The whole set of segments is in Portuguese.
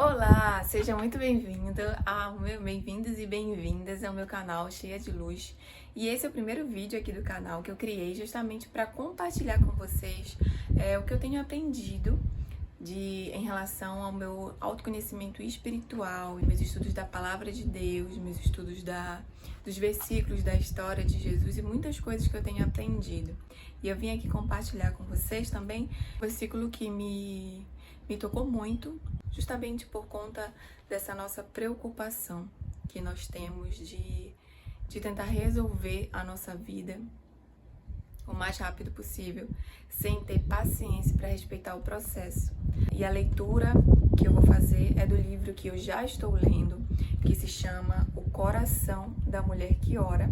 Olá, seja muito bem-vindos e bem-vindas ao meu canal Cheia de Luz. E esse é o primeiro vídeo aqui do canal que eu criei justamente para compartilhar com vocês o que eu tenho aprendido em relação ao meu autoconhecimento espiritual, meus estudos da Palavra de Deus, meus estudos dos versículos da história de Jesus e muitas coisas que eu tenho aprendido. E eu vim aqui compartilhar com vocês também um versículo que me tocou muito, justamente por conta dessa nossa preocupação que nós temos de tentar resolver a nossa vida o mais rápido possível, sem ter paciência para respeitar o processo. E a leitura que eu vou fazer é do livro que eu já estou lendo, que se chama O Coração da Mulher que Ora.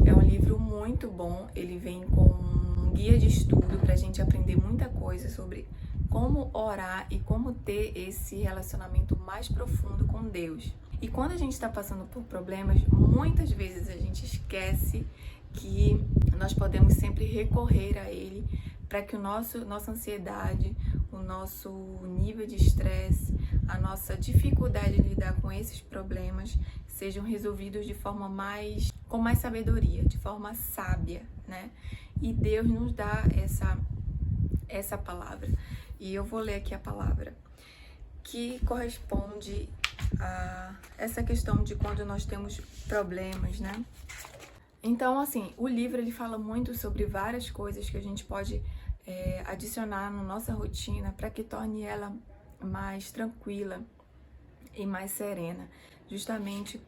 É um livro muito bom, ele vem com um guia de estudo para a gente aprender muita coisa sobre como orar e como ter esse relacionamento mais profundo com Deus. E quando a gente está passando por problemas, muitas vezes a gente esquece que nós podemos sempre recorrer a Ele para que nossa ansiedade, o nosso nível de estresse, a nossa dificuldade de lidar com esses problemas sejam resolvidos com mais sabedoria, de forma sábia, né? E Deus nos dá essa palavra. E eu vou ler aqui a palavra que corresponde a essa questão de quando nós temos problemas, né? Então, assim, o livro ele fala muito sobre várias coisas que a gente pode adicionar na nossa rotina para que torne ela mais tranquila e mais serena, justamente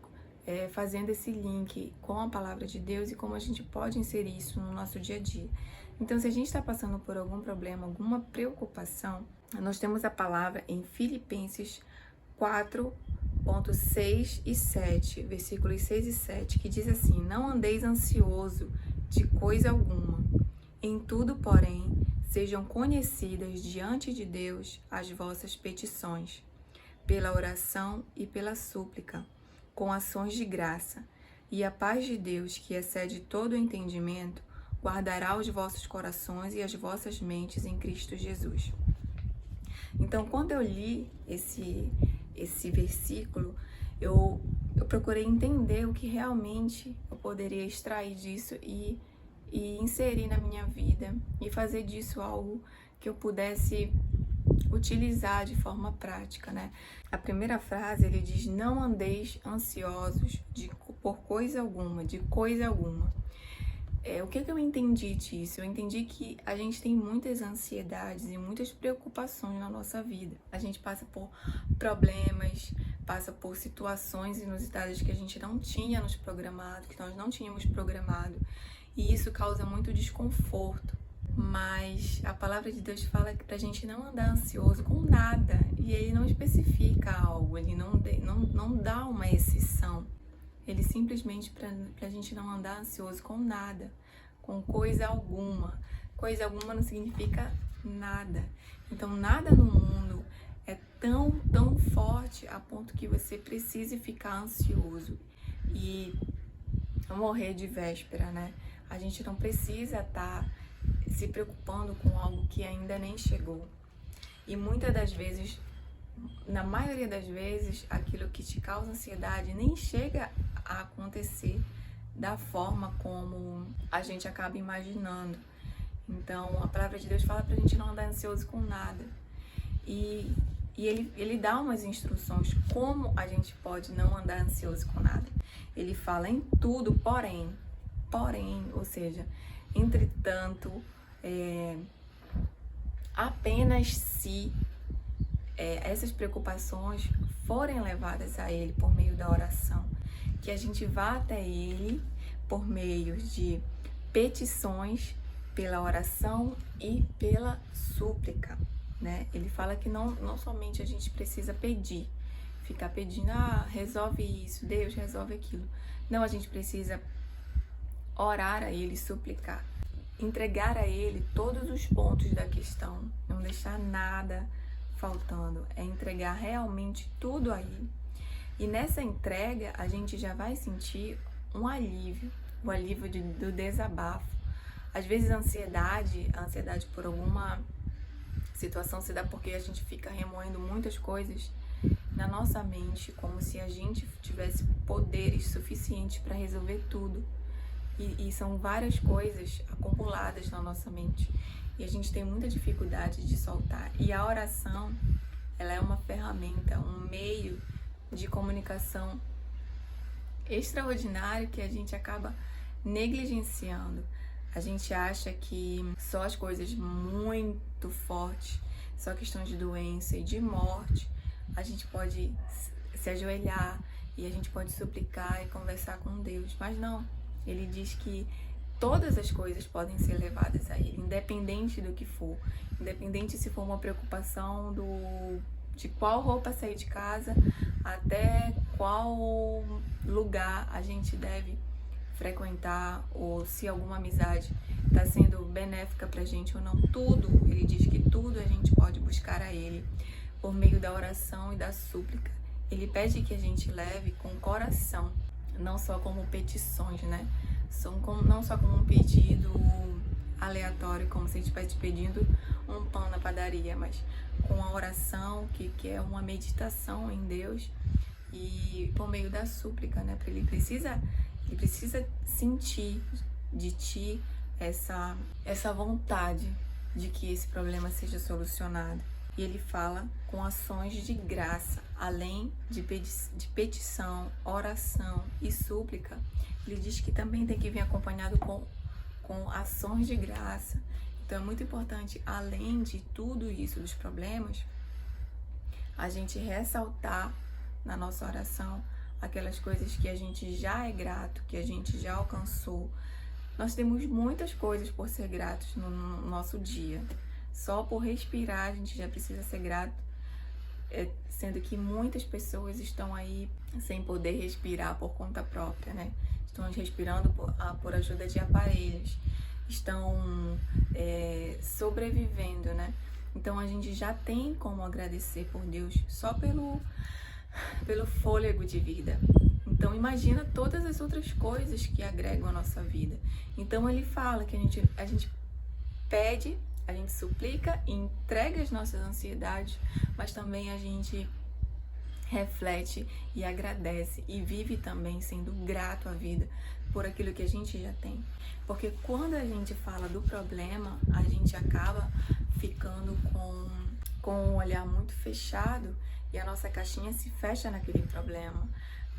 fazendo esse link com a palavra de Deus e como a gente pode inserir isso no nosso dia a dia. Então, se a gente está passando por algum problema, alguma preocupação, nós temos a palavra em Filipenses 4:6 e 7, versículos 6 e 7, que diz assim: Não andeis ansioso de coisa alguma. Em tudo, porém, sejam conhecidas diante de Deus as vossas petições, pela oração e pela súplica, com ações de graça. E a paz de Deus, que excede todo o entendimento, guardará os vossos corações e as vossas mentes em Cristo Jesus. Então, quando eu li esse versículo, eu procurei entender o que realmente eu poderia extrair disso e inserir na minha vida e fazer disso algo que eu pudesse utilizar de forma prática, né? A primeira frase, ele diz: não andeis ansiosos por coisa alguma, de coisa alguma. O que eu entendi disso? Eu entendi que a gente tem muitas ansiedades e muitas preocupações na nossa vida. A gente passa por problemas, passa por situações inusitadas que a gente não tinha nos programado, que nós não tínhamos programado. E isso causa muito desconforto. Mas a palavra de Deus fala que pra gente não andar ansioso com nada. E ele não especifica algo, ele não dá uma exceção. Ele simplesmente pra gente não andar ansioso com nada, com coisa alguma. Coisa alguma não significa nada. Então nada no mundo é tão forte a ponto que você precise ficar ansioso e morrer de véspera, né? A gente não precisa estar se preocupando com algo que ainda nem chegou. E muitas das vezes, na maioria das vezes, aquilo que te causa ansiedade nem chega a acontecer da forma como a gente acaba imaginando. Então, a palavra de Deus fala pra gente não andar ansioso com nada. E ele dá umas instruções como a gente pode não andar ansioso com nada. Ele fala em tudo, porém, ou seja, entretanto, apenas se essas preocupações forem levadas a Ele por meio da oração, que a gente vá até Ele por meio de petições, pela oração e pela súplica, né? Ele fala que não somente a gente precisa pedir, ficar pedindo, resolve isso, Deus resolve aquilo. Não, a gente precisa orar a Ele, suplicar, entregar a Ele todos os pontos da questão, não deixar nada faltando, é entregar realmente tudo a Ele. E nessa entrega a gente já vai sentir um alívio, o alívio do desabafo. Às vezes a ansiedade por alguma A situação se dá porque a gente fica remoendo muitas coisas na nossa mente, como se a gente tivesse poderes suficientes para resolver tudo. E são várias coisas acumuladas na nossa mente. E a gente tem muita dificuldade de soltar. E a oração, ela é uma ferramenta, um meio de comunicação extraordinário que a gente acaba negligenciando. A gente acha que só as coisas muito fortes, só questão de doença e de morte, a gente pode se ajoelhar e a gente pode suplicar e conversar com Deus. Mas não, ele diz que todas as coisas podem ser levadas a ele, independente do que for. Independente se for uma preocupação de qual roupa sair de casa, até qual lugar a gente deve frequentar, ou se alguma amizade está sendo benéfica pra gente ou não. Tudo, ele diz que tudo a gente pode buscar a ele por meio da oração e da súplica. Ele pede que a gente leve com o coração, não só como petições, né? Não só como um pedido aleatório, como se a gente estivesse pedindo um pão na padaria, mas com a oração, que é uma meditação em Deus, e por meio da súplica, né? Ele precisa sentir de ti essa vontade de que esse problema seja solucionado. E ele fala com ações de graça, além de petição, oração e súplica. Ele diz que também tem que vir acompanhado com ações de graça. Então é muito importante, além de tudo isso, dos problemas, a gente ressaltar na nossa oração aquelas coisas que a gente já é grato, que a gente já alcançou. Nós temos muitas coisas por ser gratos no nosso dia. Só por respirar a gente já precisa ser grato, sendo que muitas pessoas estão aí sem poder respirar por conta própria, né? Estão respirando por ajuda de aparelhos, estão sobrevivendo, né? Então a gente já tem como agradecer por Deus só pelo fôlego de vida. Então imagina todas as outras coisas que agregam a nossa vida. Então ele fala que a gente pede, a gente suplica e entrega as nossas ansiedades, mas também a gente reflete e agradece e vive também sendo grato à vida por aquilo que a gente já tem. Porque quando a gente fala do problema, a gente acaba ficando com um olhar muito fechado e a nossa caixinha se fecha naquele problema.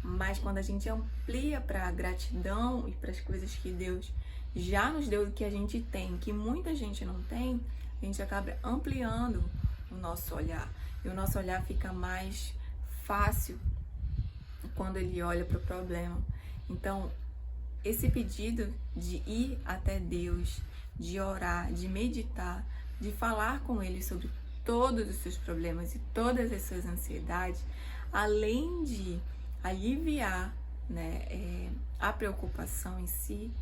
Mas quando a gente amplia para a gratidão e para as coisas que Deus já nos deu, que a gente tem, que muita gente não tem, a gente acaba ampliando o nosso olhar. E o nosso olhar fica mais fácil quando ele olha para o problema. Então, esse pedido de ir até Deus, de orar, de meditar, de falar com Ele sobre todos os seus problemas e todas as suas ansiedades, além de aliviar, né, a preocupação em si,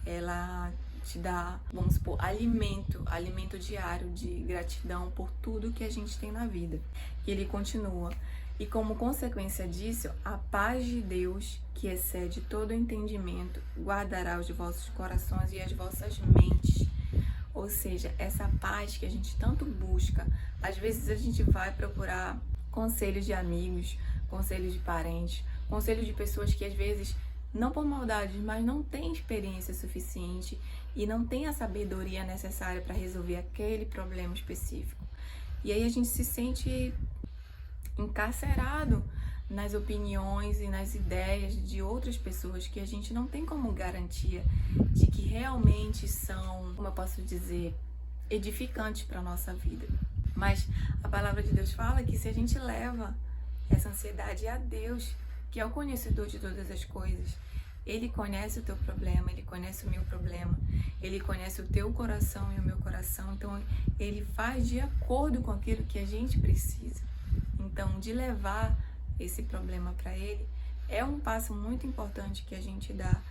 ela te dá, vamos supor, alimento diário de gratidão por tudo que a gente tem na vida. E ele continua: e como consequência disso, a paz de Deus, que excede todo entendimento, guardará os vossos corações e as vossas mentes. Ou seja, essa paz que a gente tanto busca. Às vezes a gente vai procurar conselhos de amigos, conselhos de parentes, conselhos de pessoas que às vezes, não por maldade, mas não têm experiência suficiente e não têm a sabedoria necessária para resolver aquele problema específico. E aí a gente se sente encarcerado nas opiniões e nas ideias de outras pessoas que a gente não tem como garantia de que realmente são, como eu posso dizer, edificantes para a nossa vida. Mas a palavra de Deus fala que se a gente leva essa ansiedade a Deus, que é o conhecedor de todas as coisas, Ele conhece o teu problema, Ele conhece o meu problema, Ele conhece o teu coração e o meu coração, então Ele faz de acordo com aquilo que a gente precisa. Então, de levar esse problema para Ele é um passo muito importante que a gente dá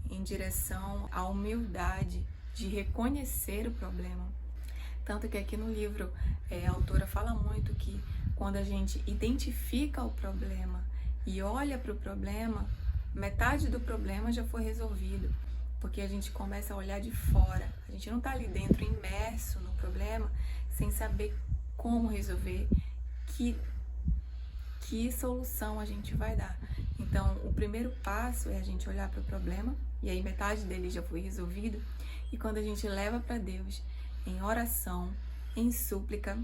em direção à humildade de reconhecer o problema. Tanto que aqui no livro a autora fala muito que quando a gente identifica o problema e olha para o problema, metade do problema já foi resolvido, porque a gente começa a olhar de fora. A gente não está ali dentro, imerso no problema, sem saber como resolver, que solução a gente vai dar. Então, o primeiro passo é a gente olhar para o problema, e aí metade dele já foi resolvido, e quando a gente leva para Deus em oração, em súplica,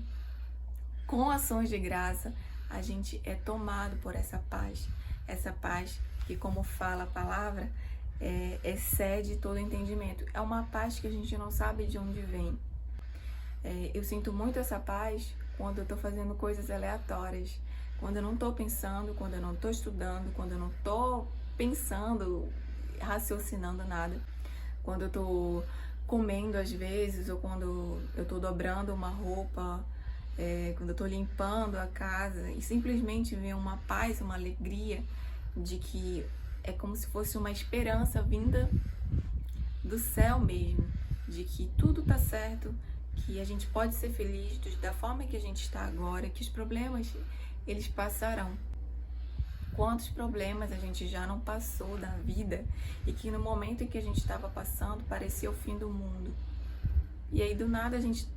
com ações de graça, a gente é tomado por essa paz que, como fala a palavra, excede todo entendimento. É uma paz que a gente não sabe de onde vem. Eu sinto muito essa paz quando eu estou fazendo coisas aleatórias, quando eu não estou pensando, quando eu não estou estudando, quando eu não estou pensando, raciocinando nada, quando eu estou comendo às vezes, ou quando eu estou dobrando uma roupa, quando eu estou limpando a casa, e simplesmente vem uma paz, uma alegria de que é como se fosse uma esperança vinda do céu mesmo, de que tudo tá certo, que a gente pode ser feliz da forma que a gente está agora, que os problemas, eles passarão. Quantos problemas a gente já não passou na vida e que no momento em que a gente estava passando parecia o fim do mundo. E aí do nada a gente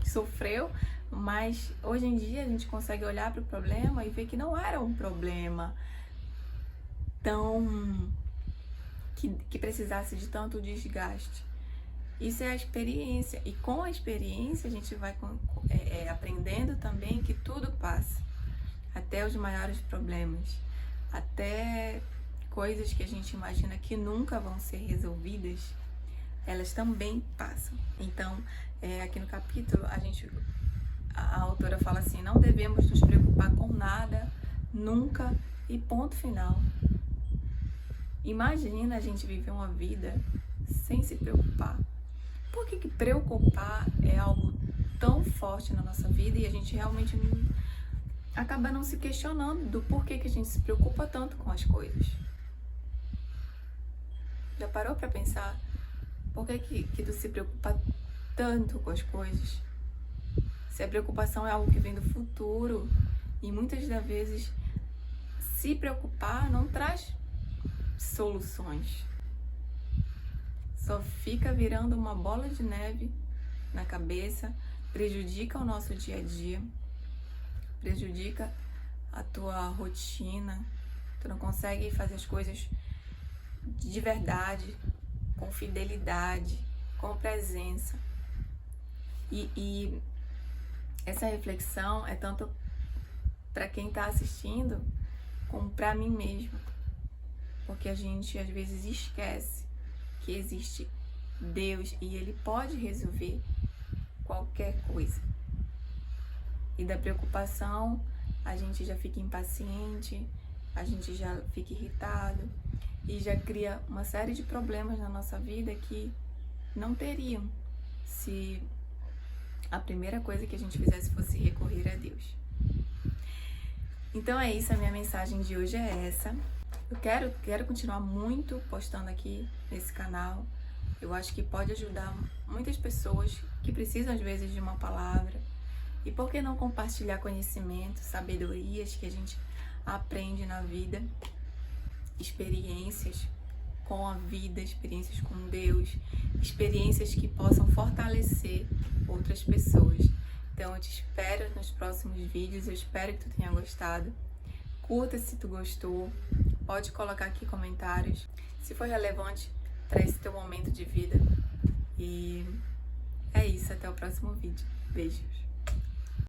sofreu, mas hoje em dia a gente consegue olhar para o problema e ver que não era um problema tão que precisasse de tanto desgaste. Isso é a experiência, e com a experiência a gente vai aprendendo também que tudo passa, até os maiores problemas, até coisas que a gente imagina que nunca vão ser resolvidas, elas também passam. Então, aqui no capítulo, a autora fala assim: não devemos nos preocupar com nada, nunca, e ponto final. Imagina a gente viver uma vida sem se preocupar. Por que preocupar é algo tão forte na nossa vida e a gente realmente acaba não se questionando do porquê que a gente se preocupa tanto com as coisas? Já parou para pensar por que tu se preocupa tanto com as coisas? Se a preocupação é algo que vem do futuro, e muitas das vezes se preocupar não traz soluções. Só fica virando uma bola de neve na cabeça, prejudica o nosso dia a dia, prejudica a tua rotina, tu não consegue fazer as coisas de verdade, com fidelidade, com presença. E essa reflexão é tanto para quem está assistindo, como para mim mesma, porque a gente às vezes esquece que existe Deus e Ele pode resolver qualquer coisa. E da preocupação a gente já fica impaciente, a gente já fica irritado e já cria uma série de problemas na nossa vida que não teriam se a primeira coisa que a gente fizesse fosse recorrer a Deus. Então é isso, a minha mensagem de hoje é essa. Eu quero continuar muito postando aqui nesse canal. Eu acho que pode ajudar muitas pessoas que precisam às vezes de uma palavra. E por que não compartilhar conhecimento, sabedorias que a gente aprende na vida, experiências com a vida, experiências com Deus, experiências que possam fortalecer outras pessoas. Então eu te espero nos próximos vídeos, eu espero que tu tenha gostado. Curta se tu gostou, pode colocar aqui comentários, se for relevante para esse teu momento de vida. E é isso, até o próximo vídeo. Beijos!